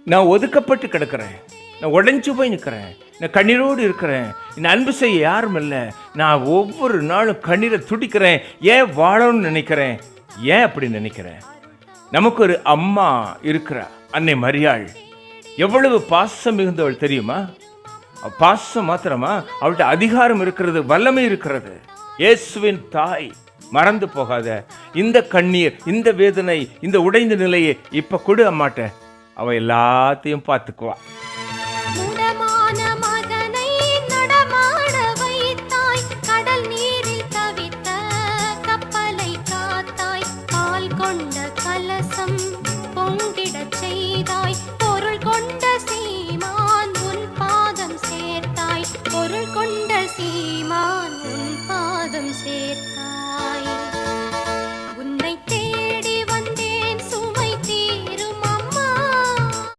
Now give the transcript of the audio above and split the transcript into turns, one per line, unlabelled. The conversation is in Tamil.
நான் ஒதுக்கப்பட்டு கிடக்கிறேன், நான் உடைஞ்சு போய் நிற்கிறேன், நான் கண்ணீரோடு இருக்கிறேன், என் அன்பு செய்ய யாரும் இல்லை, நான் ஒவ்வொரு நாளும் கண்ணீரை துடிக்கிறேன், ஏன் வாழணும்னு நினைக்கிறேன். ஏன் அப்படி நினைக்கிறேன்? நமக்கு ஒரு அம்மா இருக்கிறா, அன்னை மரியாள். எவ்வளவு பாசம் மிகுந்தவள் தெரியுமா? பாசம் மாத்திரமா, அவள்கிட்ட அதிகாரம் இருக்கிறது, வல்லமை இருக்கிறது. இயேசுவின் தாய். மறந்து போகாத. இந்த கண்ணீர், இந்த வேதனை, இந்த உடைந்த நிலையை இப்ப கொடு அம்மாட்ட, அவ எல்லாத்தையும் பார்த்துக்குவா.